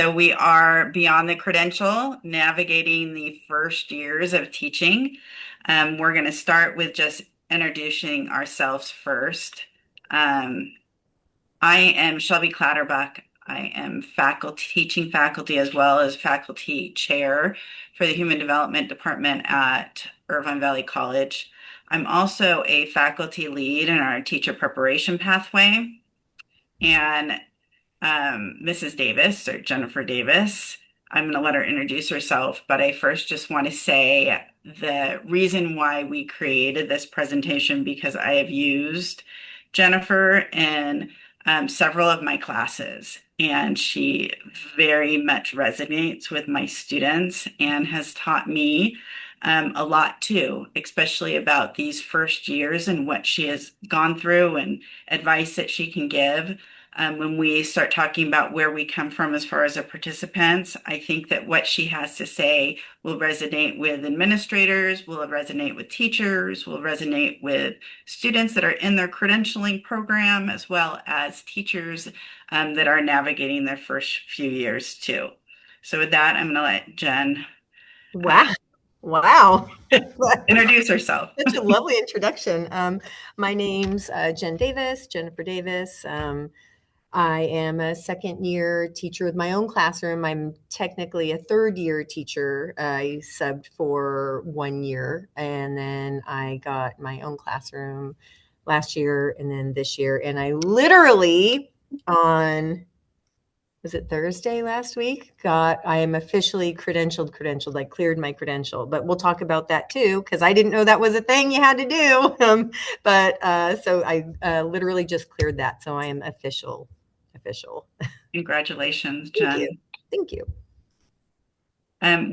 So we are beyond the credential, navigating the first years of teaching. We're going to start with just introducing ourselves first. Um, I am Shelby Clatterbuck. I am teaching faculty as well as faculty chair for the Human Development Department at Irvine Valley College. I'm also a faculty lead in our teacher preparation pathway. And Mrs. Davis, or Jennifer Davis. I'm going to let her introduce herself, but I first just want to say the reason why we created this presentation because I have used Jennifer in several of my classes, and she very much resonates with my students and has taught me a lot too, especially about these first years and what she has gone through and advice that she can give. When we start talking about where we come from as far as the participants, I think that what she has to say will resonate with administrators, will resonate with teachers, will resonate with students that are in their credentialing program, as well as teachers that are navigating their first few years too. So with that, I'm going to let Jen Wow. Wow. introduce herself. Such a lovely introduction. My name's Jen Davis, Jennifer Davis. I am a second year teacher with my own classroom. I'm technically a third year teacher. I subbed for 1 year and then I got my own classroom last year and then this year. And I literally on was it Thursday last week? I am officially credentialed. I cleared my credential, but we'll talk about that too, because I didn't know that was a thing you had to do. So I literally just cleared that. So I am official. Congratulations, Thank you. Jen. Thank you.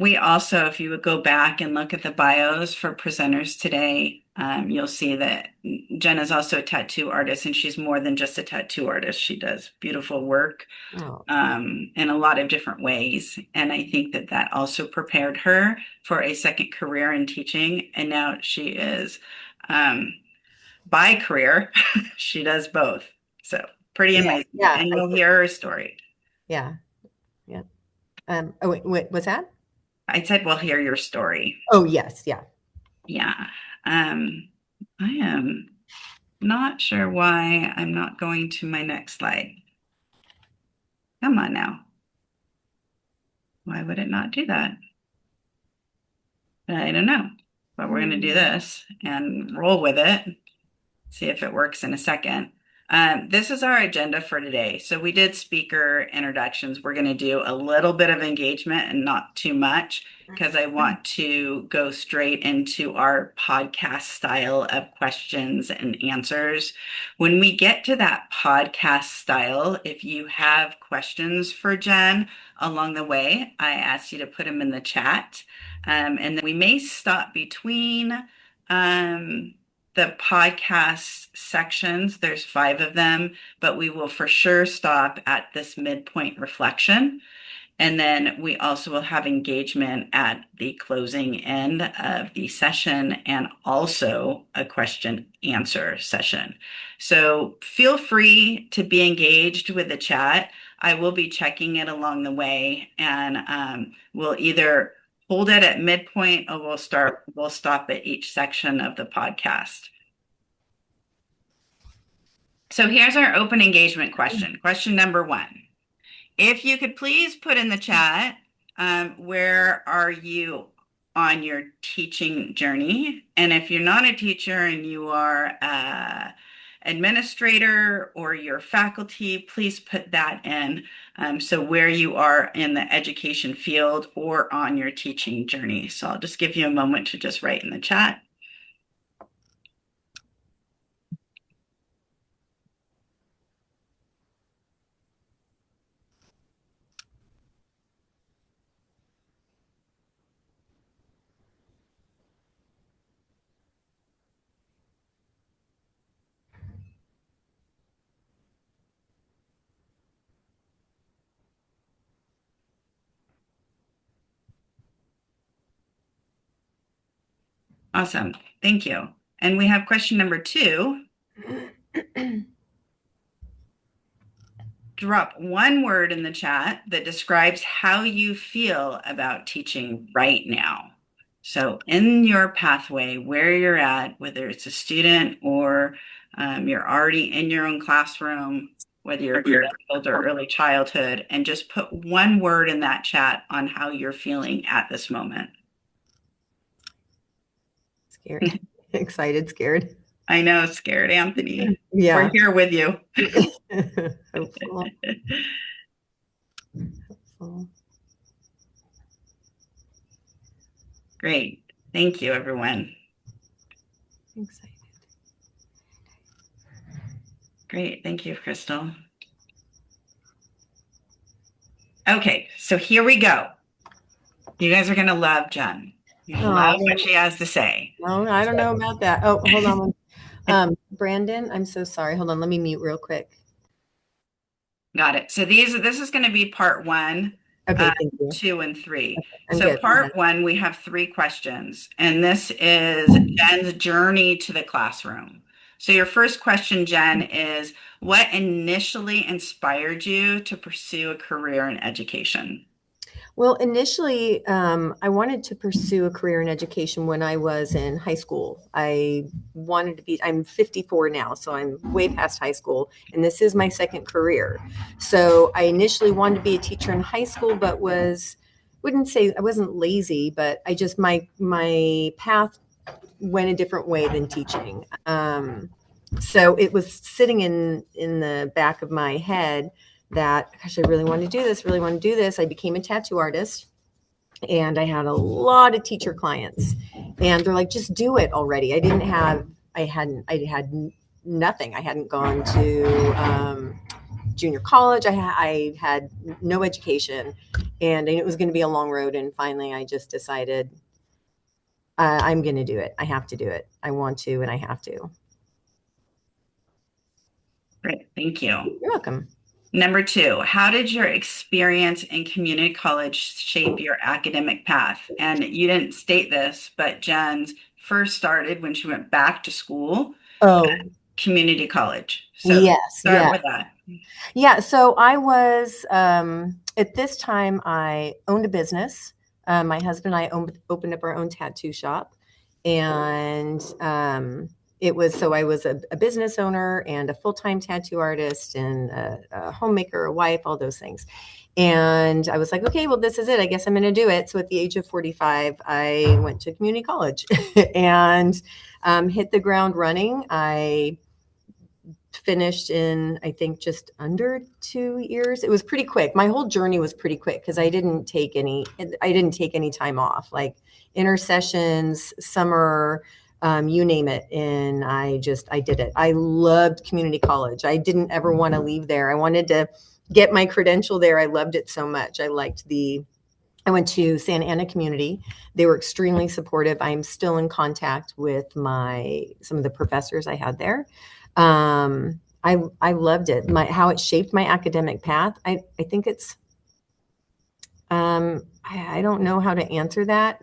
We also, if you would go back and look at the bios for presenters today, you'll see that Jen is also a tattoo artist, and she's more than just a tattoo artist. She does beautiful work Oh, in a lot of different ways. And I think that that also prepared her for a second career in teaching. And now she is, um, by career, she does both. So pretty yeah, amazing. yeah, And you'll hear her story. yeah, yeah. Oh, wait, what's that? I said, we'll hear your story. Oh, yes, yeah. Yeah. Um, I am not sure why I'm not going to my next slide. Come on now. Why would it not do that? I don't know. But we're going to do this and roll with it. See if it works in a second. This is our agenda for today. So we did speaker introductions. We're going to do a little bit of engagement and not too much because I want to go straight into our podcast style of questions and answers. When we get to that podcast style, if you have questions for Jen along the way, I ask you to put them in the chat. And then we may stop between the podcast sections. There's 5 of them, but we will for sure stop at this midpoint reflection. And then we also will have engagement at the closing end of the session and also a question answer session. So feel free to be engaged with the chat. I will be checking it along the way, and we'll either hold it at midpoint or we'll stop at each section of the podcast. So here's our open engagement question. Question number 1. If you could please put in the chat, where are you on your teaching journey? And if you're not a teacher and you are an administrator or your faculty, please put that in. So where you are in the education field or on your teaching journey. So I'll just give you a moment to just write in the chat. Awesome. Thank you. And we have question number 2. drop one word in the chat that describes how you feel about teaching right now. So, in your pathway, where you're at, whether it's a student or you're already in your own classroom, whether you're credentialed or early childhood, and just put one word in that chat on how you're feeling at this moment. Scared, excited, scared. I know, scared Anthony. We're Yeah. here with you. Hopeful. Hopeful. Great. Thank you, everyone. Excited. Great. Thank you, Crystal. Okay, so here we go. You guys are going to love Jen. You love what she has to say. No, I don't know about that. Oh, hold on. Brandon, I'm so sorry. Hold on. Let me mute real quick. Got it. So this is going to be part one, Okay, thank you. 2, and 3. I'm So good. part one, we have 3 questions, and this is Jen's journey to the classroom. So your first question, Jen, is what initially inspired you to pursue a career in education? Well, initially, I wanted to pursue a career in education when I was in high school. I'm 54 now, so I'm way past high school, and this is my second career. So I initially wanted to be a teacher in high school, but wouldn't say I wasn't lazy, but my path went a different way than teaching. So it was sitting in the back of my head that, gosh, I really want to do this, really want to do this. I became a tattoo artist and I had a lot of teacher clients and they're like, just do it already. I had nothing. I hadn't gone to junior college. I had no education and it was going to be a long road. And finally I just decided I'm going to do it. I have to do it. I want to, and I have to. Great. Thank you. You're welcome. Number 2, how did your experience in community college shape your academic path? And you didn't state this, but Jen's first started when she went back to school Oh, at community college. So yes. start Yeah. with that. Yeah. So I was, at this time, I owned a business. My husband and I opened up our own tattoo shop. And so I was a business owner and a full-time tattoo artist and a homemaker, a wife, all those things. And I was like, okay, well, this is it. I guess I'm going to do it. So at the age of 45, I went to community college and hit the ground running. I finished in, I think, just under 2 years. It was pretty quick. My whole journey was pretty quick because I didn't take any time off, like intersessions, summer, you name it. And I did it. I loved community college. I didn't ever want to leave there. I wanted to get my credential there. I loved it so much. I went to Santa Ana Community. They were extremely supportive. I'm still in contact with some of the professors I had there. I loved it. How it shaped my academic path. I think it's, I don't know how to answer that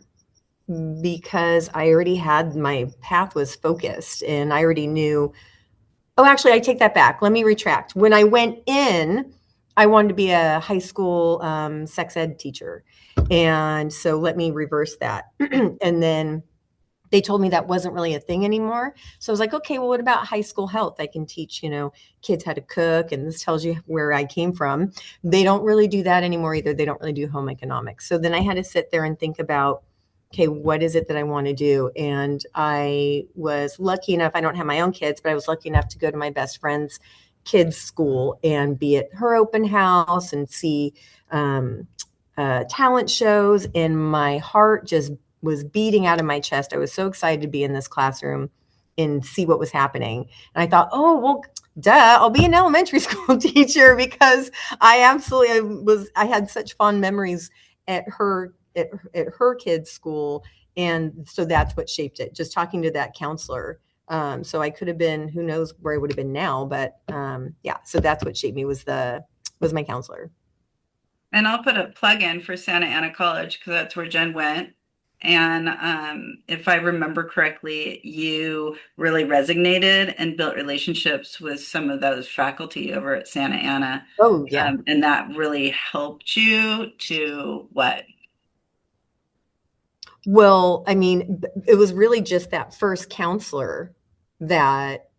because I already had, my path was focused and I already knew. Oh, actually, I take that back. Let me retract. When I went in, I wanted to be a high school sex ed teacher. And so let me reverse that. And then they told me that wasn't really a thing anymore. So I was like, okay, well, what about high school health? I can teach, kids how to cook. And this tells you where I came from. They don't really do that anymore either. They don't really do home economics. So then I had to sit there and think about, okay, what is it that I want to do? And I was lucky enough, I don't have my own kids, but I was lucky enough to go to my best friend's kids' school and be at her open house and see talent shows. And my heart just was beating out of my chest. I was so excited to be in this classroom and see what was happening. And I thought, oh, well, duh, I'll be an elementary school teacher because I had such fond memories at her kids' school. And so that's what shaped it, just talking to that counselor. So I could have been, who knows where I would have been now, but yeah, so that's what shaped me was my counselor. And I'll put a plug in for Santa Ana College because that's where Jen went. And if I remember correctly, you really resonated and built relationships with some of those faculty over at Santa Ana. Oh, yeah. And that really helped you to what? Well, I mean, it was really just that first counselor that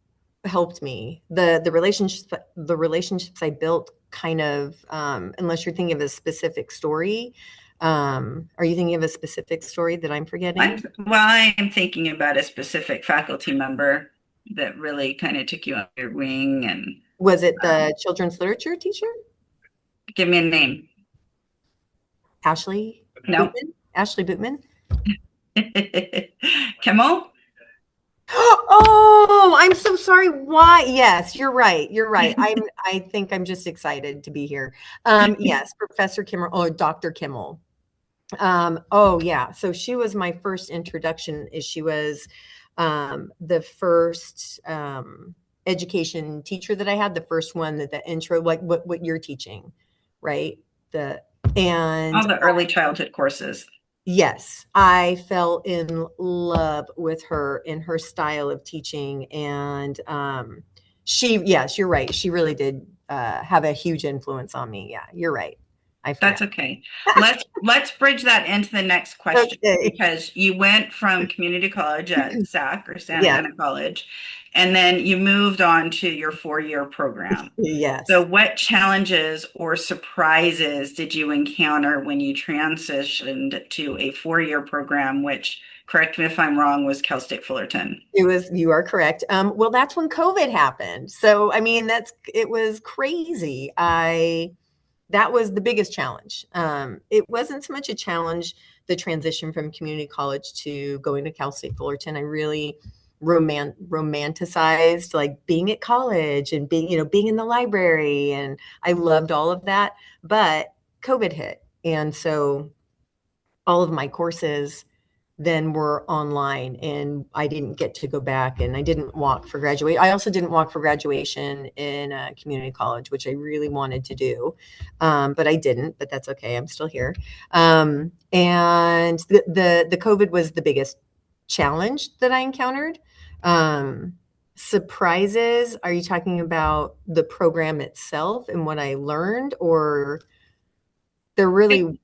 helped me. The relationships I built kind of, unless you're thinking of a specific story, are you thinking of a specific story that I'm forgetting? I'm thinking about a specific faculty member that really kind of took you under your wing and Was it um, the children's literature teacher, give me a name. Ashley No. Bootman? Ashley Bootman? Kimmel? Oh, I'm so sorry. Why? Yes, you're right. You're right. I think I'm just excited to be here. Yes, Professor Kimmel or Dr. Kimmel. Oh yeah. So she was my first introduction. Is She was the first education teacher that I had, the first one that the intro, like what you're teaching, right? The and All the early childhood courses. Yes, I fell in love with her and her style of teaching. And yes, you're right. She really did have a huge influence on me. Yeah, you're right. I forgot. That's okay. Let's bridge that into the next question Okay. because you went from community college at SAC or Santa Yeah. Ana College, and then you moved on to your 4-year program. So, Yes. what challenges or surprises did you encounter when you transitioned to a 4-year program, which, correct me if I'm wrong, was Cal State Fullerton? You are correct. Well, that's when COVID happened. So, I mean, it was crazy. That was the biggest challenge. It wasn't so much a challenge, the transition from community college to going to Cal State Fullerton. I really romanticized like being at college and being in the library, and I loved all of that. But COVID hit, and so all of my courses then were online, and I didn't get to go back, and I didn't walk for graduate. I also didn't walk for graduation in a community college, which I really wanted to do. But I didn't, but that's okay. I'm still here. And the COVID was the biggest challenge that I encountered. Surprises, are you talking about the program itself and what I learned, or they're really,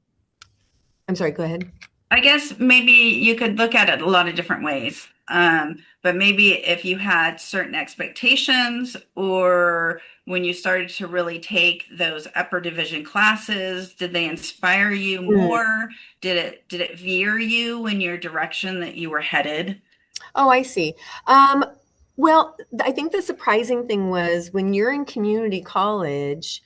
I'm sorry, go ahead. I guess maybe you could look at it a lot of different ways. But maybe if you had certain expectations, or when you started to really take those upper division classes, did they inspire you more? Did it veer you in your direction that you were headed? Oh, I see. Well, I think the surprising thing was when you're in community college,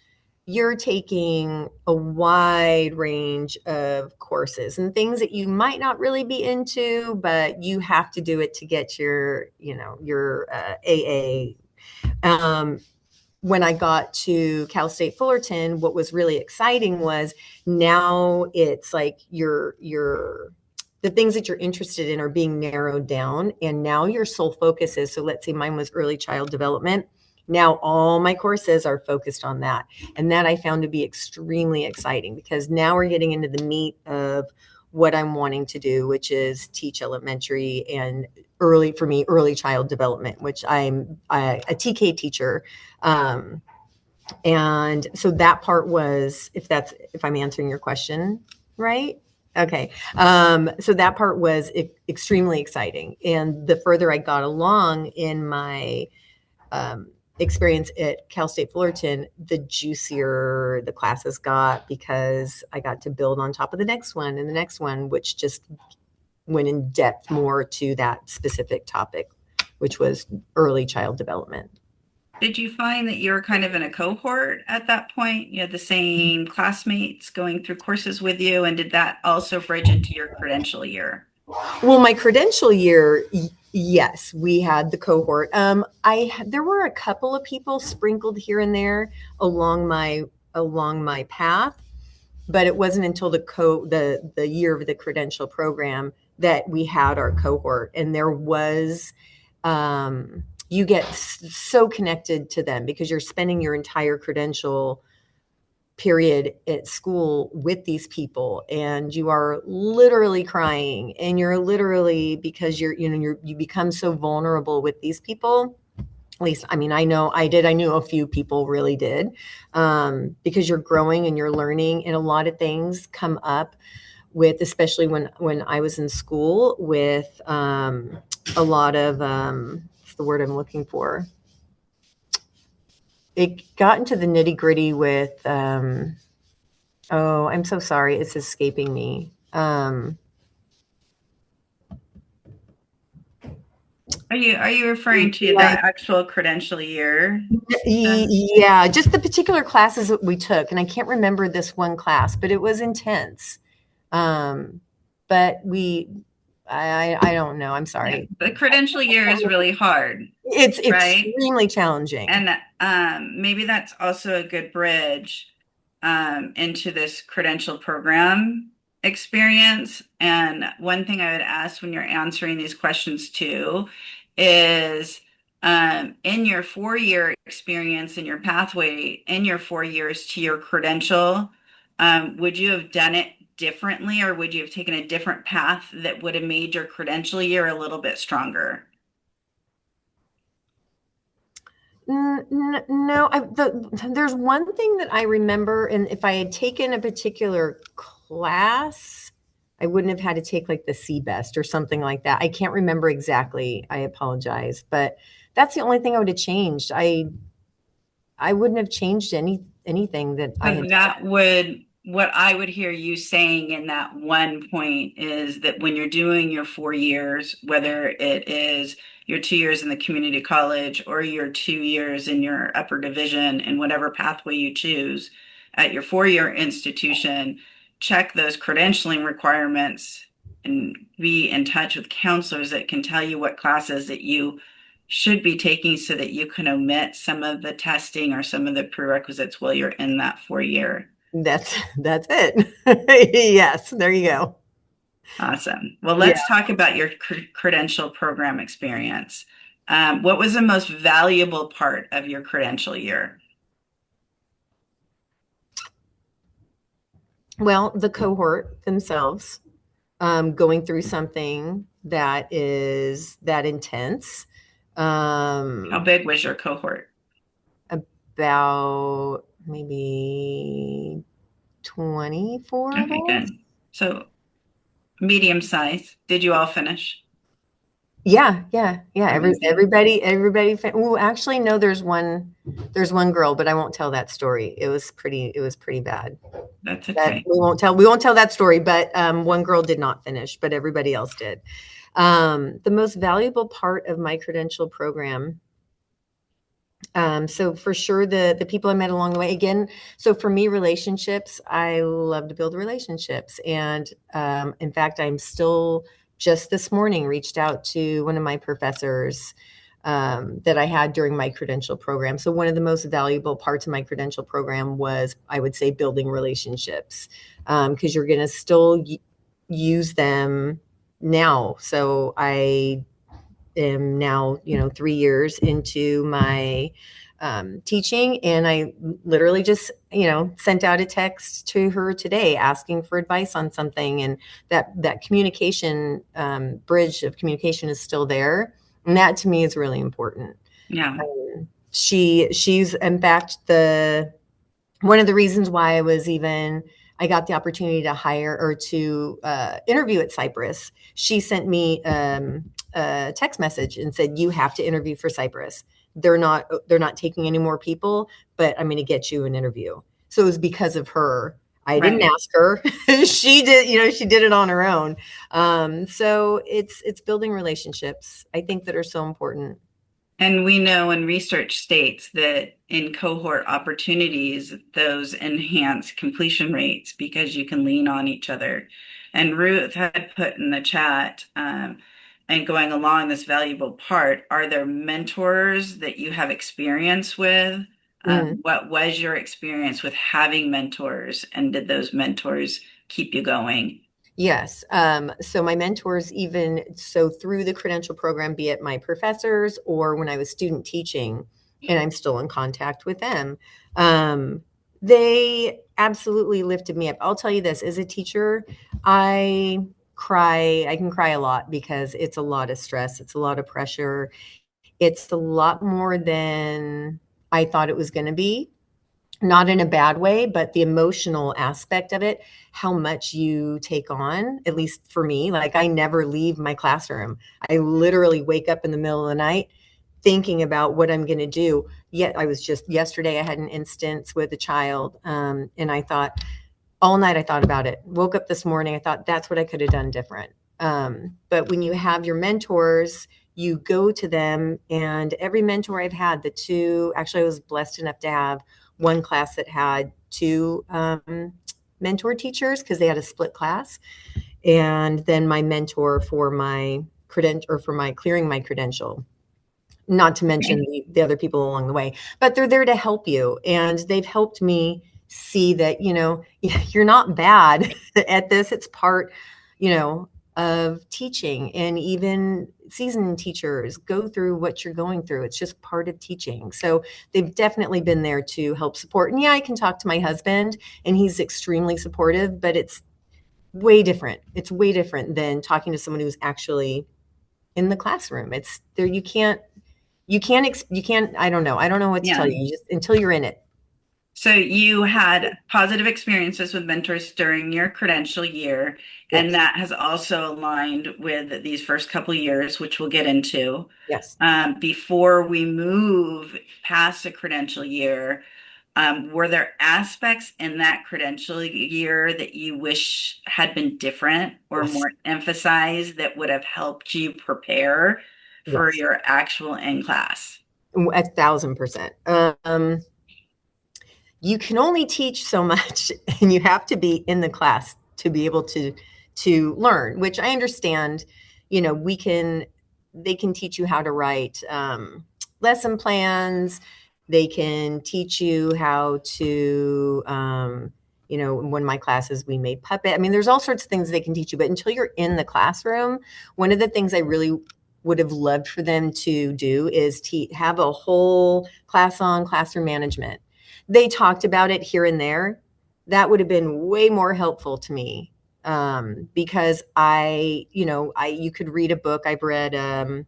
you're taking a wide range of courses and things that you might not really be into, but you have to do it to get your AA. Um, when I got to Cal State Fullerton, what was really exciting was now it's like the things that you're interested in are being narrowed down, and now your sole focus is, so let's say mine was early child development. Now all my courses are focused on that. And that I found to be extremely exciting, because now we're getting into the meat of what I'm wanting to do, which is teach elementary and early child development, which I'm a TK teacher. Um, and so that part was, if I'm answering your question right. Okay. So that part was extremely exciting. And the further I got along in my experience at Cal State Fullerton, the juicier the classes got, because I got to build on top of the next one and the next one, which just went in depth more to that specific topic, which was early child development. Did you find that you were kind of in a cohort at that point? You had the same classmates going through courses with you, and did that also bridge into your credential year? Well, my credential year, yes, we had the cohort. There were a couple of people sprinkled here and there along my path, but it wasn't until the year of the credential program that we had our cohort, and there was you get so connected to them because you're spending your entire credential period at school with these people, and you are literally crying, and you're literally, because you become so vulnerable with these people. At least, I mean, I know I did. I knew a few people really did, because you're growing and you're learning, and a lot of things come up with, especially when I was in school, with a lot of what's the word I'm looking for? It got into the nitty gritty with oh, I'm so sorry, it's escaping me. Are you referring to the Like, actual credential year? yeah, just the particular classes that we took, and I can't remember this one class, but it was intense. Um, but I don't know. I'm Yeah, sorry. the credential year is really hard, It's right? extremely challenging. And maybe that's also a good bridge into this credential program experience. And one thing I would ask when you're answering these questions too is in your 4 year experience in your pathway, in your 4 years to your credential, would you have done it differently, or would you have taken a different path that would have made your credential year a little bit stronger? No, there's one thing that I remember, and if I had taken a particular class, I wouldn't have had to take like the C best or something like that. I can't remember exactly. I apologize, but that's the only thing I would have changed. I wouldn't have changed anything that I So had. what I would hear you saying in that one point is that when you're doing your 4 years, whether it is your 2 years in the community college or your 2 years in your upper division in whatever pathway you choose at your 4 year institution, check those credentialing requirements and be in touch with counselors that can tell you what classes that you should be taking so that you can omit some of the testing or some of the prerequisites while you're in that 4 year. That's it. Yes, there you go. Awesome. Well, Yeah. let's talk about your credential program experience. What was the most valuable part of your credential year? Well, the cohort themselves, going through something that is that intense. How Um, big was your cohort? about maybe 24 of Okay, us. good. So medium size. Did you all finish? Yeah. Amazing. Ooh, actually, no, there's one girl, but I won't tell that story. It was pretty bad. That's That okay. we won't tell that story, but one girl did not finish, but everybody else did. The most valuable part of my credential program, so for sure, the people I met along the way. Again, so for me, relationships, I love to build relationships, and in fact, I'm still, just this morning, reached out to one of my professors that I had during my credential program. So one of the most valuable parts of my credential program was, I would say, building relationships, because you're going to still use them now. So I am now, 3 years into my teaching, and I literally just, sent out a text to her today asking for advice on something, and that communication, bridge of communication is still there, and that to me is really important. Yeah. She's in fact the one of the reasons why I got the opportunity to hire or to interview at Cypress. She sent me a text message and said, "You have to interview for Cypress. They're not taking any more people, but I'm going to get you an interview." So it was because of her. I didn't Right. ask her. She did, she did it on her own. So it's building relationships, I think, that are so important. And we know, and research states that in cohort opportunities, those enhance completion rates because you can lean on each other. And Ruth had put in the chat, and going along this valuable part, are there mentors that you have experience with? Mm. What was your experience with having mentors, and did those mentors keep you going? Yes. So my mentors, even so through the credential program, be it my professors or when I was student teaching, and I'm still in contact with them. Um, they absolutely lifted me up. I'll tell you this, as a teacher, I I can cry a lot because it's a lot of stress, it's a lot of pressure. It's a lot more than I thought it was going to be, not in a bad way, but the emotional aspect of it, how much you take on, at least for me, like I never leave my classroom. I literally wake up in the middle of the night thinking about what I'm going to do. Yet I was just yesterday, I had an instance with a child, and I thought all night, I thought about it. Woke up this morning, I thought that's what I could have done different. But when you have your mentors, you go to them, and every mentor I've had, the two, actually, I was blessed enough to have one class that had two mentor teachers because they had a split class. And then my mentor for my credential or for my clearing my credential, not to mention Okay. the other people along the way, but they're there to help you. And they've helped me see that, you're not bad at this. It's part, you know, of teaching. And even seasoned teachers go through what you're going through. It's just part of teaching. So they've definitely been there to help support. And yeah, I can talk to my husband and he's extremely supportive, but it's way different. It's way different than talking to someone who's actually in the classroom. It's there. You can't, I don't know what to tell Yeah. you. You just, until you're in it. So you had positive experiences with mentors during your credential year, and Yes. that has also aligned with these first couple years, which we'll get into. Yes. Before we move past the credential year, were there aspects in that credential year that you wish had been different or Yes. more emphasized that would have helped you prepare for Yes. your actual in class? 1,000%. You can only teach so much and you have to be in the class to be able to learn, which I understand. We can They can teach you how to write lesson plans. They can teach you how to in one of my classes we made puppet. I mean, there's all sorts of things they can teach you, but until you're in the classroom, one of the things I really would have loved for them to do is have a whole class on classroom management. They talked about it here and there. That would have been way more helpful to me, because you could read a book. I've read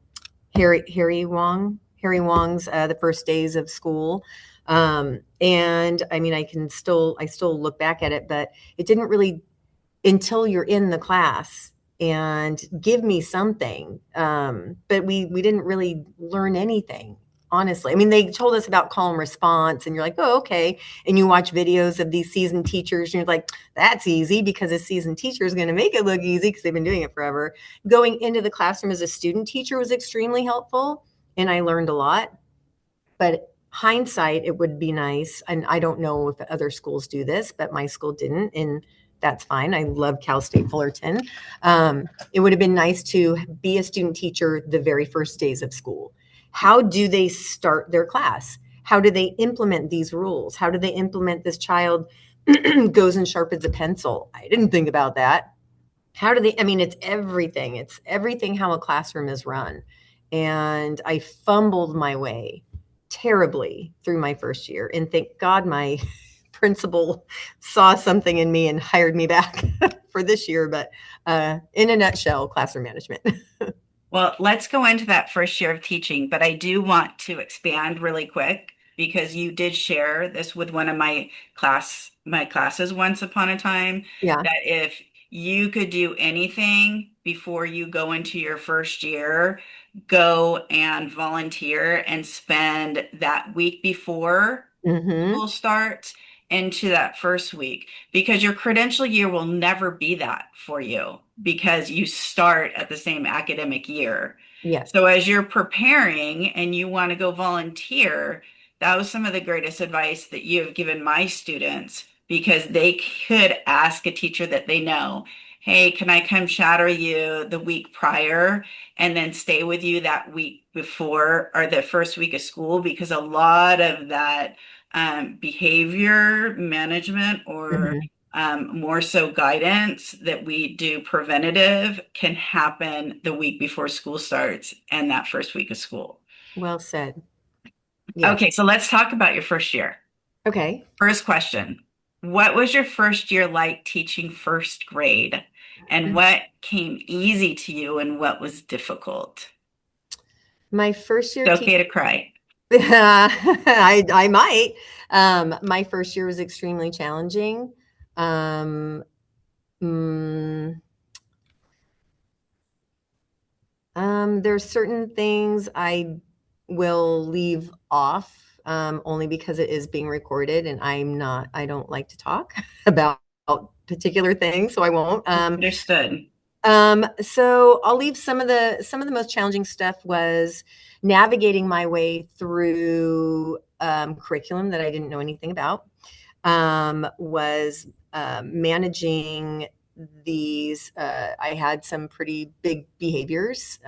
Harry Wong's The First Days of School. And I mean, I still look back at it, but it didn't really, until you're in the class and give me something. But we didn't really learn anything, honestly. I mean, they told us about call and response, and you're like, oh, okay. And you watch videos of these seasoned teachers, and you're like, that's easy because a seasoned teacher is going to make it look easy because they've been doing it forever. Going into the classroom as a student teacher was extremely helpful, and I learned a lot. But hindsight, it would be nice. And I don't know if other schools do this, but my school didn't. And that's fine. I love Cal State Fullerton. It would have been nice to be a student teacher the very first days of school. How do they start their class? How do they implement these rules? How do they implement this child goes and sharpens a pencil? I didn't think about that. How do they, I mean, it's everything how a classroom is run. And I fumbled my way terribly through my first year. And thank God my principal saw something in me and hired me back for this year. But in a nutshell, classroom management. Well, let's go into that first year of teaching, but I do want to expand really quick because you did share this with one of my classes once upon a time, Yeah. that if you could do anything before you go into your first year, go and volunteer and spend that week before Mm-hmm. school starts into that first week, because your credential year will never be that for you because you start at the same academic year. Yes. So as you're preparing and you want to go volunteer, that was some of the greatest advice that you have given my students, because they could ask a teacher that they know, hey, can I come shadow you the week prior and then stay with you that week before or the first week of school? Because a lot of that behavior management, or Mm-hmm. more so guidance that we do preventative, can happen the week before school starts and that first week of school. Well said. Yes. Okay, so let's talk about your first year. Okay. First question. What was your first year like teaching first grade? And what came easy to you and what was difficult? My first year It's teaching, okay to cry. I might. My first year was extremely challenging. Um, mm, there's certain things I will leave off, only because it is being recorded, and I don't like to talk about particular things, so I won't. Understood. So I'll leave some of the most challenging stuff was navigating my way through curriculum that I didn't know anything about. Was managing these. I had some pretty big behaviors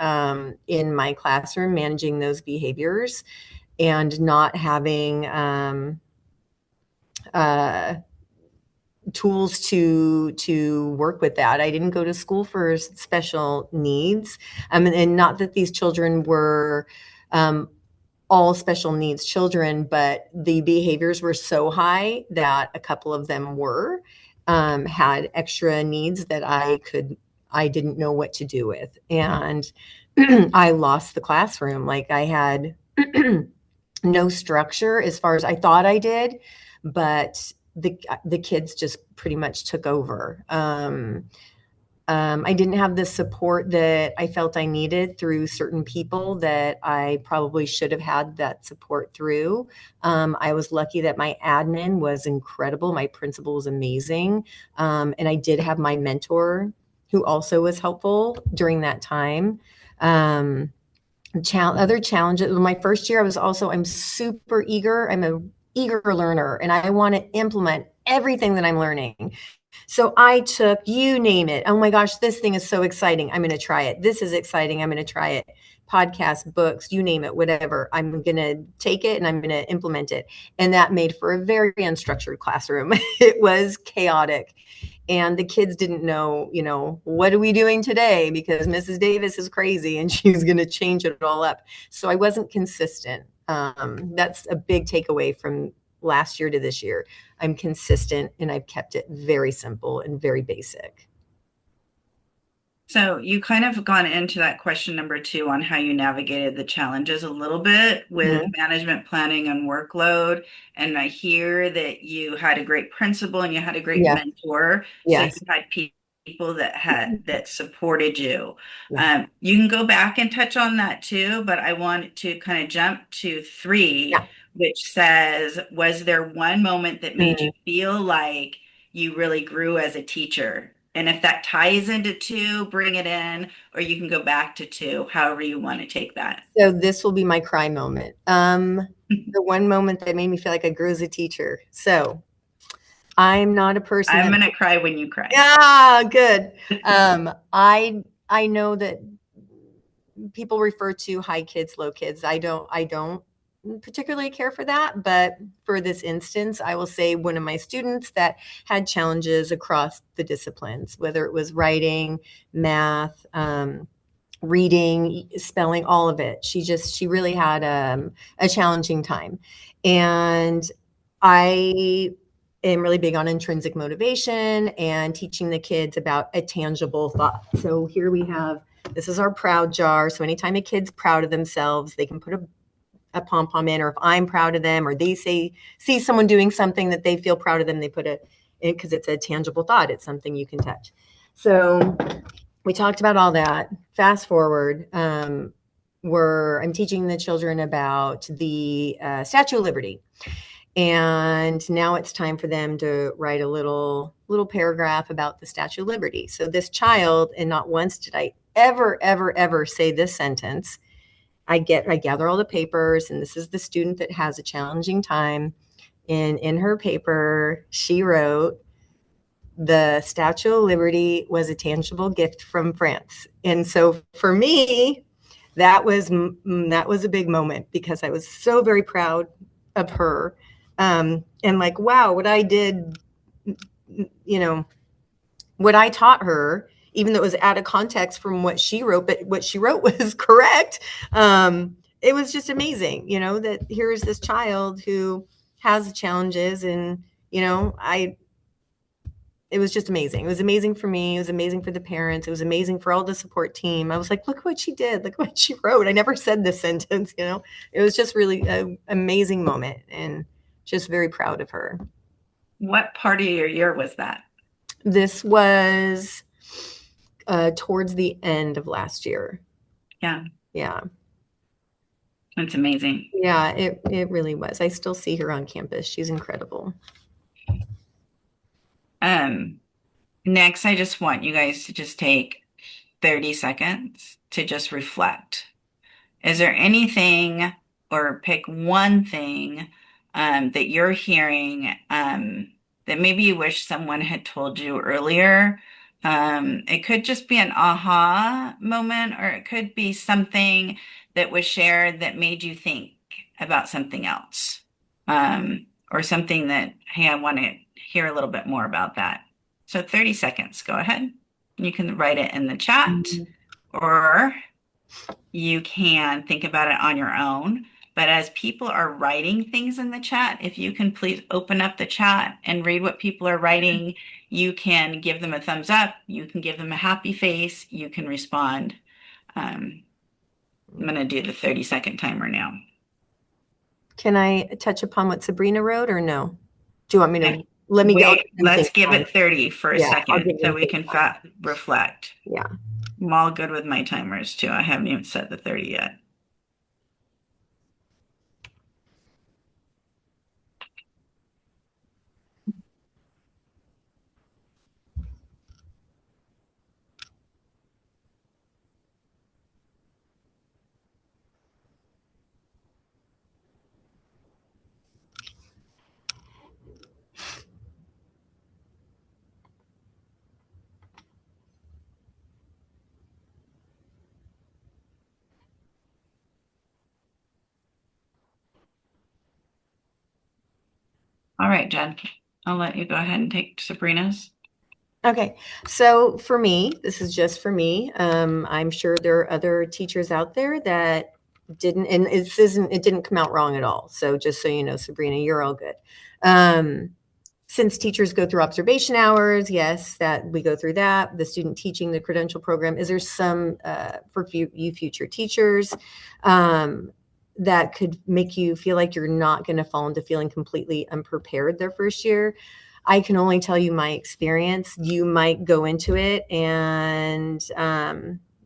in my classroom, managing those behaviors and not having uh, tools to work with that. I didn't go to school for special needs, and not that these children were um, all special needs children, but the behaviors were so high that a couple of them were had extra needs that I didn't know what to do with, and I lost the classroom. Like I had no structure as far as I thought I did, but the kids just pretty much took over. I didn't have the support that I felt I needed through certain people that I probably should have had that support through. I was lucky that my admin was incredible. My principal was amazing. And I did have my mentor who also was helpful during that time. Um, Other challenges. My first year, I'm super eager. I'm a eager learner and I want to implement everything that I'm learning. So I took, you name it. Oh my gosh, this thing is so exciting. I'm going to try it. This is exciting. I'm going to try it. Podcasts, books, you name it, whatever. I'm going to take it and I'm going to implement it. And that made for a very unstructured classroom. It was chaotic. And the kids didn't know, what are we doing today? Because Mrs. Davis is crazy and she's going to change it all up. So I wasn't consistent. That's a big takeaway from last year to this year. I'm consistent and I've kept it very simple and very basic. So you kind of gone into that question number two on how you navigated the challenges a little bit with Mhm. management planning and workload. And I hear that you had a great principal and you had a great Yeah. mentor. So you Yes. had people that supported you. Yeah. You can go back and touch on that too, but I want to kind of jump to three, Yeah. which says, was there one moment that made Mm. you feel like you really grew as a teacher? And if that ties into two, bring it in, or you can go back to two, however you want to take that. So this will be my cry moment. The one moment that made me feel like I grew as a teacher. So I'm not a person I'm that, going to cry when you cry. yeah, good. I know that people refer to high kids, low kids. I don't particularly care for that, but for this instance, I will say one of my students that had challenges across the disciplines, whether it was writing, math, reading, spelling, all of it. She really had a challenging time. And I am really big on intrinsic motivation and teaching the kids about a tangible thought. So here we have, this is our proud jar. So anytime a kid's proud of themselves, they can put a pom pom in, or if I'm proud of them, or they see someone doing something that they feel proud of them, they put it in because it's a tangible thought. It's something you can touch. So we talked about all that. Fast forward, I'm teaching the children about the Statue of Liberty, and now it's time for them to write a little paragraph about the Statue of Liberty. So this child, and not once did I ever say this sentence. I gather all the papers, and this is the student that has a challenging time. And in her paper, she wrote, the Statue of Liberty was a tangible gift from France. And so for me, that was a big moment because I was so very proud of her. And like, wow, what I did, you know, what I taught her, even though it was out of context from what she wrote, but what she wrote was correct. It was just amazing, that here's this child who has challenges, and I it was just amazing. It was amazing for me. It was amazing for the parents. It was amazing for all the support team. I was like, look what she did. Look what she wrote. I never said this sentence, you know. It was just really an amazing moment and just very proud of her. What part of your year was that? This was towards the end of last year. Yeah, Yeah. that's amazing. Yeah, it really was. I still see her on campus. She's incredible. Um, Next, I just want you guys to just take 30 seconds to just reflect. Is there anything, or pick one thing that you're hearing that maybe you wish someone had told you earlier? It could just be an aha moment, or it could be something that was shared that made you think about something else, or something that, hey, I want to hear a little bit more about that. So 30 seconds, go ahead. You can write it in the chat, or you can think about it on your own. But as people are writing things in the chat, if you can please open up the chat and read what people are writing, you can give them a thumbs up, you can give them a happy face, you can respond. I'm going to do the 30-second timer now. Can I touch upon what Sabrina wrote or no? Do you want me to let me go? Wait, let's give it 30 for a Yeah, I'll second give so them we can reflect. Yeah. I'm all good with my timers too. I haven't even set the 30 yet. All right, Jen, I'll let you go ahead and take Sabrina's. Okay, so for me, this is just for me. I'm sure there are other teachers out there that didn't, and it didn't come out wrong at all. So just so you know, Sabrina, you're all good. Since teachers go through observation hours, yes, that we go through that. The student teaching the credential program, is there some for you future teachers that could make you feel like you're not going to fall into feeling completely unprepared their first year? I can only tell you my experience. You might go into it and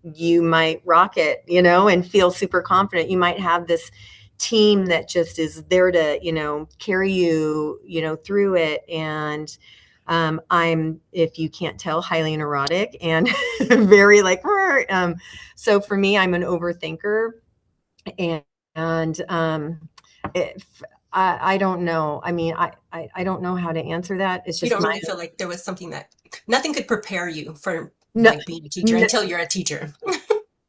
you might rock it, you know, and feel super confident. You might have this team that just is there to, you know, carry you, you know, through it. And I'm, if you can't tell, highly neurotic and very like, so for me, I'm an overthinker. And if I don't know. I mean, I don't know how to answer that. It's You just don't really feel like there was something that nothing could prepare you for no, like being a teacher no, until you're a teacher.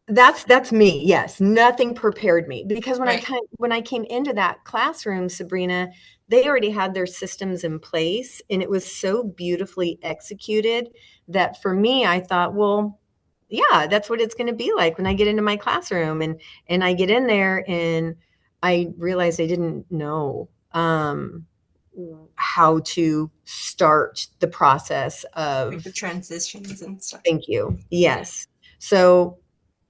that's me. Yes, nothing prepared me because Right. when I came into that classroom, Sabrina, they already had their systems in place, and it was so beautifully executed that for me, I thought, well, yeah, that's what it's going to be like when I get into my classroom, and I get in there and I realized I didn't know how to start the process Like of the transitions and stuff. thank you. Yeah. Yes. So,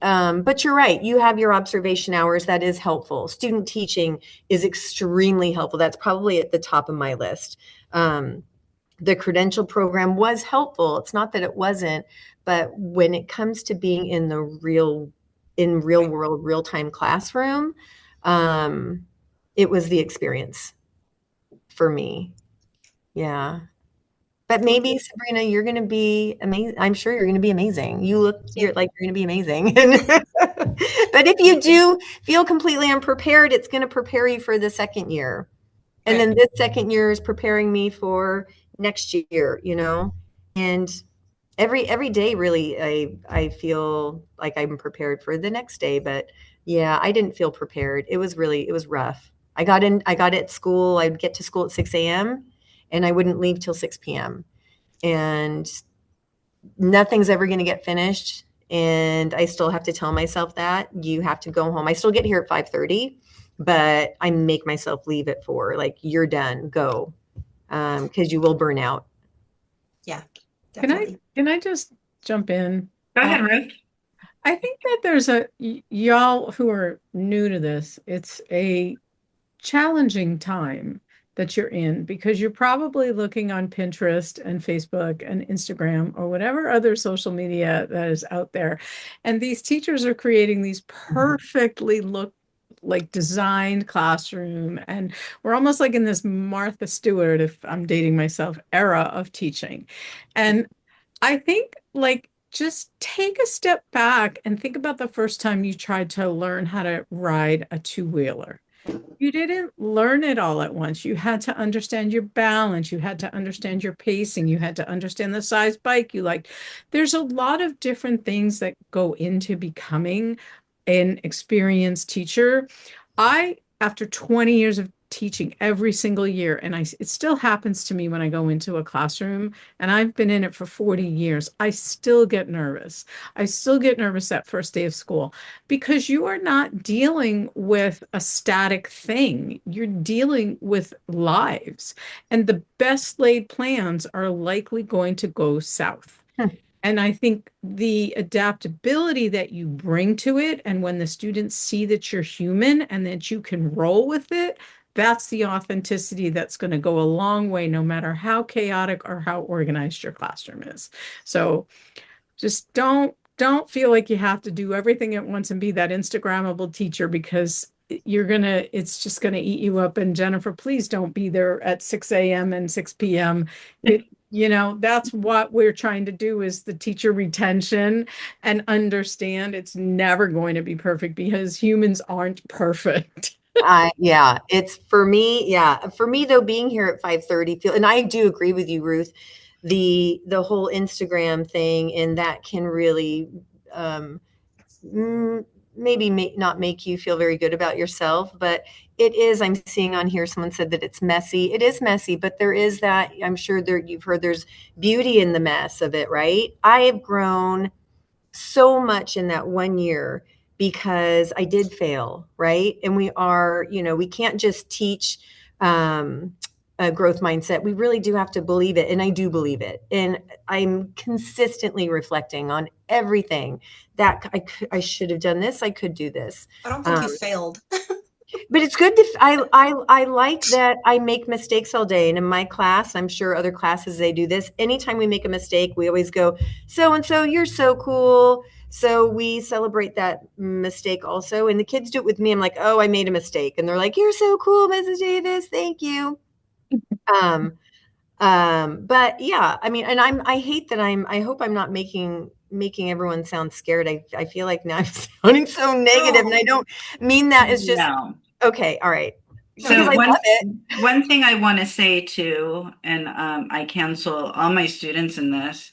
but you're right. You have your observation hours. That is helpful. Student teaching is extremely helpful. That's probably at the top of my list. The credential program was helpful. It's not that it wasn't, but when it comes to being in the real world, real time classroom, it was the experience for me. Yeah. But maybe Sabrina, you're going to be amazing. I'm sure you're going to be amazing. You're like you're going to be amazing. But if you do feel completely unprepared, it's going to prepare you for the second year. And Right. then this second year is preparing me for next year, you know? And every day really I feel like I'm prepared for the next day, but yeah, I didn't feel prepared. It was rough. I got at school, I'd get to school at 6 a.m. and I wouldn't leave till 6 p.m. And nothing's ever going to get finished. And I still have to tell myself that you have to go home. I still get here at 5:30, but I make myself leave at 4. Like, you're done, go, because you will burn out. Yeah. definitely. Can I just jump in? Go Uh, ahead, Ruth. I think that there's y'all who are new to this, it's a challenging time that you're in because you're probably looking on Pinterest and Facebook and Instagram or whatever other social media that is out there. And these teachers are creating these perfectly look like designed classroom. And we're almost like in this Martha Stewart, if I'm dating myself, era of teaching. And I think like just take a step back and think about the first time you tried to learn how to ride a two-wheeler. You didn't learn it all at once. You had to understand your balance. You had to understand your pacing. You had to understand the size bike you liked. There's a lot of different things that go into becoming an experienced teacher. After 20 years of teaching every single year, and it still happens to me when I go into a classroom, and I've been in it for 40 years, I still get nervous. I still get nervous that first day of school because you are not dealing with a static thing. You're dealing with lives, and the best laid plans are likely going to go south. And I think the adaptability that you bring to it, and when the students see that you're human and that you can roll with it, that's the authenticity that's going to go a long way, no matter how chaotic or how organized your classroom is. So just don't feel like you have to do everything at once and be that Instagrammable teacher because it's just gonna eat you up. And Jennifer, please don't be there at 6 a.m. and 6 p.m. That's what we're trying to do is the teacher retention and understand it's never going to be perfect because humans aren't perfect. Yeah, it's for me. Yeah, for me though, being here at 5:30, and I do agree with you, Ruth. The whole Instagram thing, and that can really um, maybe not make you feel very good about yourself, but it is. I'm seeing on here, someone said that it's messy. It is messy, but there is that. I'm sure you've heard there's beauty in the mess of it, right? I have grown so much in that 1 year because I did fail, right? And we can't just teach a growth mindset. We really do have to believe it. And I do believe it. And I'm consistently reflecting on everything that I should have done this. I could do this. I don't think you failed. But it's good to, I like that I make mistakes all day. And in my class, I'm sure other classes, they do this. Anytime we make a mistake, we always go, so-and-so, you're so cool. So we celebrate that mistake also. And the kids do it with me. I'm like, oh, I made a mistake. And they're like, you're so cool, Mrs. Davis. Thank you. Um, but yeah, I mean, and I hate that I hope I'm not making everyone sound scared. I feel like now I'm sounding so negative, and I don't mean that as just, No. okay, all right. Because So I love it. one thing I want to say too, and I counsel all my students in this,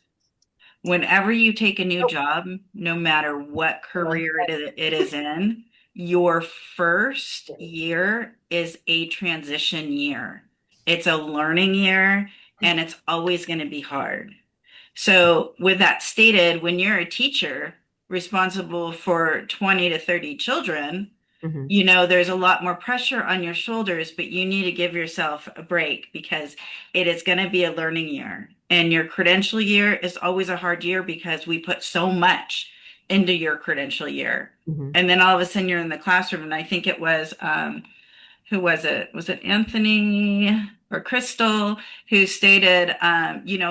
whenever you take a new Oh, job, no matter what hold on. career it is in, your first year is a transition year. It's a learning year, and it's always going to be hard. So, with that stated, when you're a teacher responsible for 20 to 30 children, Mhm. there's a lot more pressure on your shoulders, but you need to give yourself a break because it is going to be a learning year. And your credential year is always a hard year because we put so much into your credential year. Mhm. And then all of a sudden you're in the classroom, and I think it was who was it? Was it Anthony or Crystal who stated,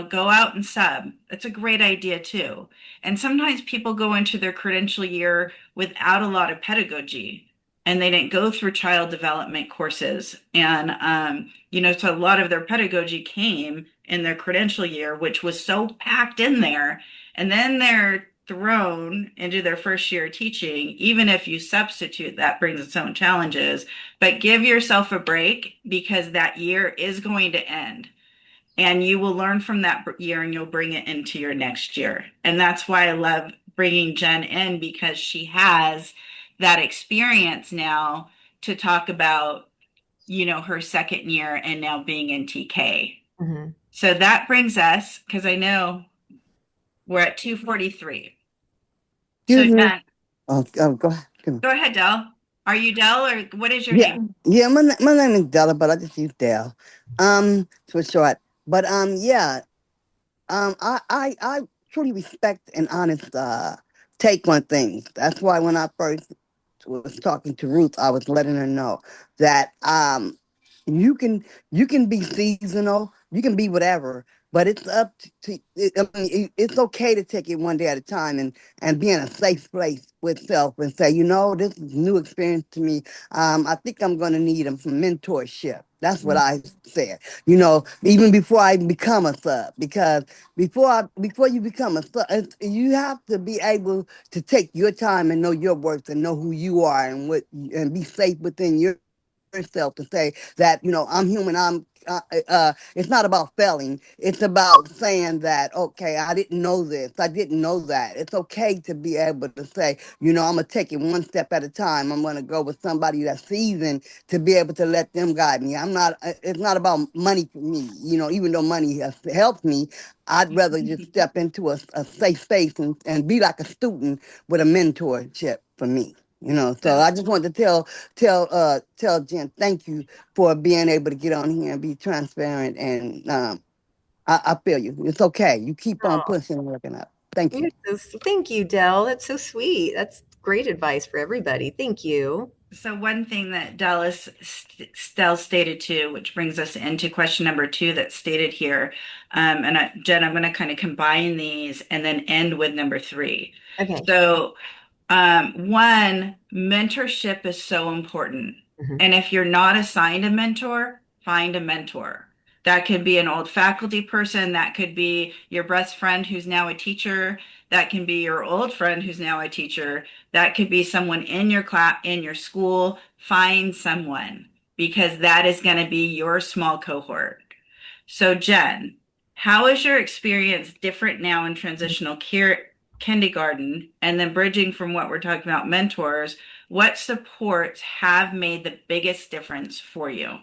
go out and sub. It's a great idea too. And sometimes people go into their credential year without a lot of pedagogy and they didn't go through child development courses. And, so a lot of their pedagogy came in their credential year, which was so packed in there. And then they're thrown into their first year teaching. Even if you substitute, that brings its own challenges, but give yourself a break because that year is going to end and you will learn from that year and you'll bring it into your next year. And that's why I love bringing Jen in because she has that experience now to talk about, her second year and now being in TK. Mhm. So that brings us, because I know we're at 2:43. So Excuse me. Jen, Go ahead. go ahead, Dell. Are you Dell or what is your Yeah, name? yeah. My name is Della, but I just use Dell. For short. But yeah. I truly respect and honest take on things. That's why when I first was talking to Ruth, I was letting her know that you can you can be seasonal, you can be whatever, but it's up I mean, it's okay to take it one day at a time and be in a safe place with self and say, you know, this is a new experience to me. I think I'm going to need some mentorship. That's what I said. You know, even before I become a sub, because before you become a sub, you have to be able to take your time and know your worth and know who you are and be safe within yourself to say that, you know, I'm human. It's not about failing. It's about saying that, okay, I didn't know this. I didn't know that. It's okay to be able to say, you know, I'm going to take it one step at a time. I'm going to go with somebody that's seasoned to be able to let them guide me. It's not about money for me. You know, even though money has helped me, I'd rather just step into a safe space and be like a student with a mentorship for me. You know, so I just wanted to tell Jen, thank you for being able to get on here and be transparent. And I feel you. It's okay. You keep on Oh, pushing and working up. Thank you. thank you, Dell. That's so sweet. That's great advice for everybody. Thank you. So one thing that Stell stated too, which brings us into question number two that's stated here, Jen, I'm going to kind of combine these and then end with number three. Okay. So one, mentorship is so important. Mhm. And if you're not assigned a mentor, find a mentor. That could be an old faculty person, that could be your best friend who's now a teacher, that can be your old friend who's now a teacher, that could be someone in your class, in your school. Find someone because that is going to be your small cohort. So, Jen, how is your experience different now in transitional kindergarten? And then bridging from what we're talking about, mentors, what supports have made the biggest difference for you?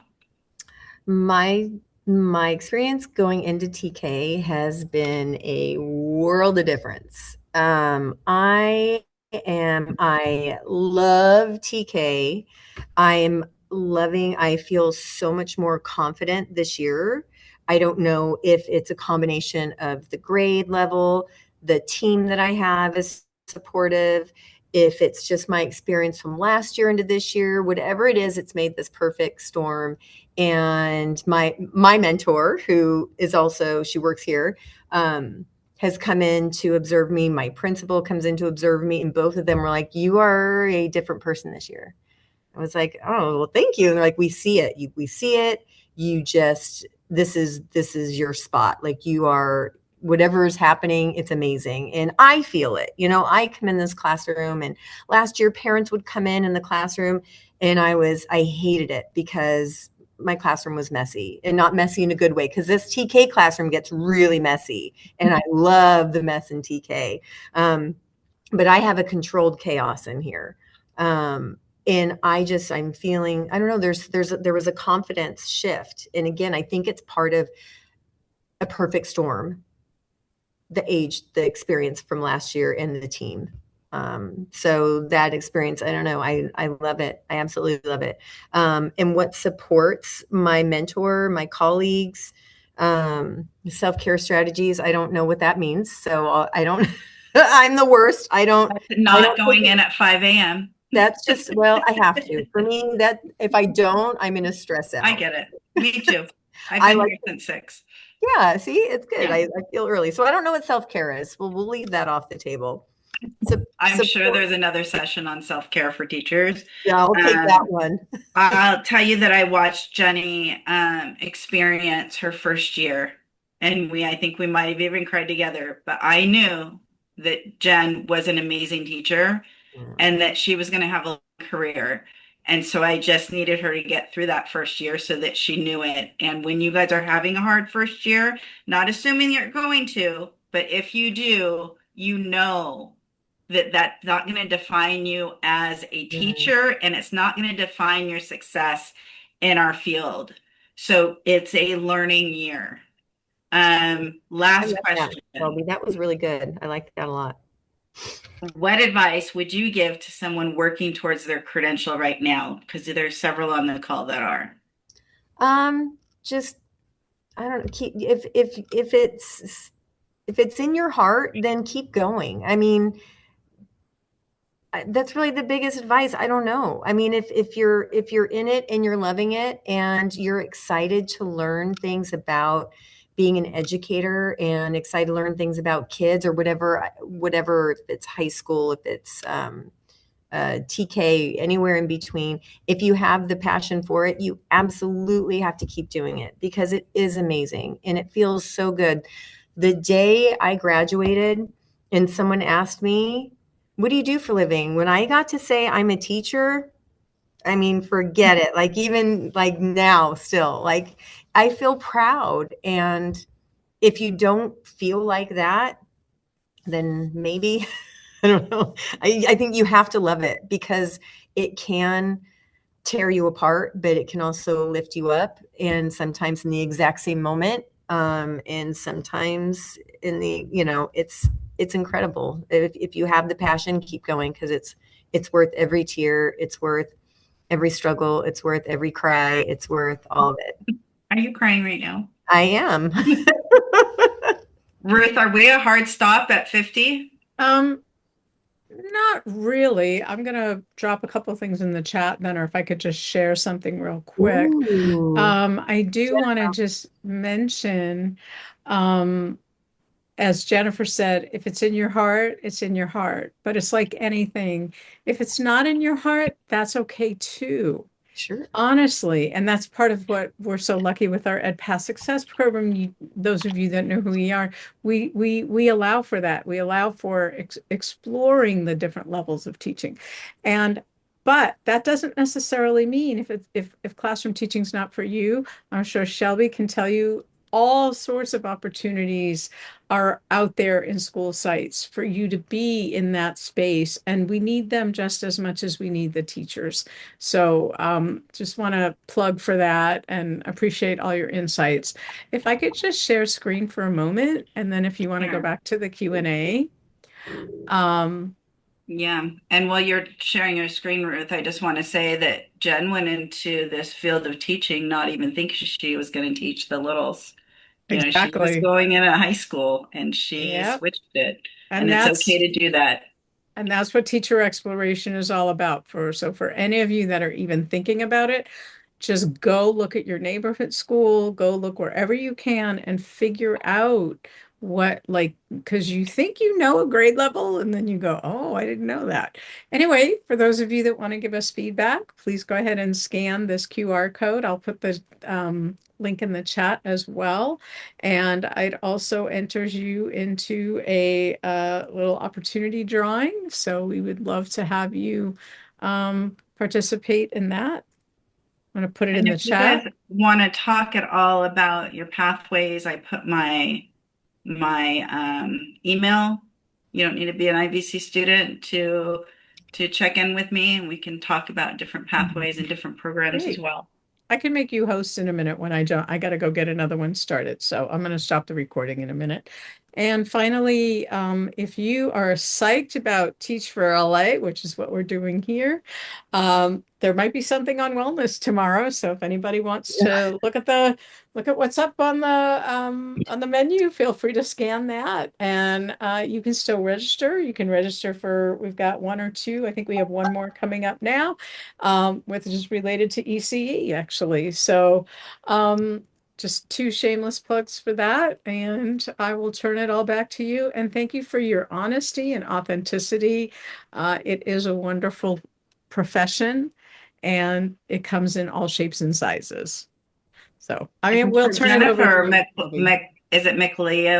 My my experience going into TK has been a world of difference. I love TK. I am loving, I feel so much more confident this year. I don't know if it's a combination of the grade level, the team that I have is supportive, if it's just my experience from last year into this year, whatever it is, it's made this perfect storm. And my mentor, who is also, she works here, has come in to observe me. My principal comes in to observe me, and both of them were like, "You are a different person this year." I was like, "Oh, well, thank you." And they're like, "We see it. We see it. You just this is your spot. Like you are." Whatever is happening, it's amazing. And I feel it. You know, I come in this classroom, and last year parents would come in the classroom, and I hated it because my classroom was messy, and not messy in a good way, because this TK classroom gets really messy, and I love the mess in TK. But I have a controlled chaos in here. And I'm feeling, I don't know, there was a confidence shift. And again, I think it's part of a perfect storm, the experience from last year and the team. So that experience, I don't know, I love it. I absolutely love it. And what supports my mentor, my colleagues, self-care strategies, I don't know what that means. So I don't, I'm the worst. I Not don't going in at 5 a.m. that's just, well, I have to. For me, that if I don't, I'm going to stress I out. get it. Me too. I've I been like, here since 6. yeah, see, it's good. Yeah. I feel early. So I don't know what self-care is. Well, we'll leave that off the table. I'm sure Support. there's another session on self-care for teachers. Yeah, I'll take that one. I'll tell you that I watched Jenny experience her first year, and I think we might have even cried together, but I knew that Jen was an amazing teacher and that she was going to have a career. And so I just needed her to get through that first year so that she knew it. And when you guys are having a hard first year, not assuming you're going to, but if you do, you know that that's not going to define you as a Yeah. teacher and it's not going to define your success in our field. So it's a learning year. I Last like that, question. Shelby. That was really good. I like that a lot. What advice would you give to someone working towards their credential right now? Because there's several on the call that are. Just I don't know. Keep if it's if it's in your heart, then keep going. I mean, that's really the biggest advice. I don't know. I mean, if you're in it and you're loving it and you're excited to learn things about being an educator and excited to learn things about kids or whatever, if it's high school, if it's TK, anywhere in between, if you have the passion for it, you absolutely have to keep doing it because it is amazing and it feels so good. The day I graduated and someone asked me, what do you do for a living? When I got to say I'm a teacher, I mean, forget it. Like, even like now, still, like, I feel proud. And if you don't feel like that, then maybe, I don't know. I think you have to love it because it can tear you apart, but it can also lift you up. And sometimes in the exact same moment. And sometimes in the, it's incredible. If you have the passion, keep going because it's worth every tear. It's worth every struggle. It's worth every cry. It's worth all of it. Are you crying right now? I am. Ruth, are we a hard stop at 50? Not really. I'm gonna drop a couple of things in the chat then, or if I could just share something real quick. Ooh, I do want to just mention, um, as Jennifer said, if it's in your heart, it's in your heart. But it's like anything. If it's not in your heart, that's okay too. sure. Honestly, and that's part of what we're so lucky with our Ed Path Success program. Those of you that know who we are, we allow for that. We allow for exploring the different levels of teaching, and but that doesn't necessarily mean if classroom teaching is not for you. I'm sure Shelby can tell you all sorts of opportunities are out there in school sites for you to be in that space, and we need them just as much as we need the teachers. So just want to plug for that and appreciate all your insights. If I could just share screen for a moment, and then if you want to go Sure. back to the Q&A. Um, Yeah. And while you're sharing your screen, Ruth, I just want to say that Jen went into this field of teaching not even thinking she was going to teach the littles. You know, she was exactly. going into high school and she Yep. switched it. And And it's that's okay to do that. And that's what teacher exploration is all about. So for any of you that are even thinking about it, just go look at your neighborhood school, go look wherever you can and figure out what, like, because you think you know a grade level and then you go, oh, I didn't know that. Anyway, for those of you that want to give us feedback, please go ahead and scan this QR code. I'll put the link in the chat as well. And I'd also enters you into a little opportunity drawing. So we would love to have you participate in that. I'm going to put it And in if the you guys chat. want to talk at all about your pathways, I put my email. You don't need to be an IVC student to check in with me, and we can talk about different pathways and different programs as Great. well. I can make you host in a minute when I don't. I got to go get another one started. So I'm going to stop the recording in a minute. And finally, if you are psyched about Teach for LA, which is what we're doing here, there might be something on wellness tomorrow. So if anybody wants to look at what's up on the menu, feel free to scan that. And you can still register. You can register for, we've got one or two. I think we have one more coming up now, which is related to ECE actually. So just two shameless plugs for that. And I will turn it all back to you. And thank you for your honesty and authenticity. It is a wonderful profession and it comes in all shapes and sizes. So I mean, And we'll for turn it over to Jennifer you, Shelby. Is it McLeod?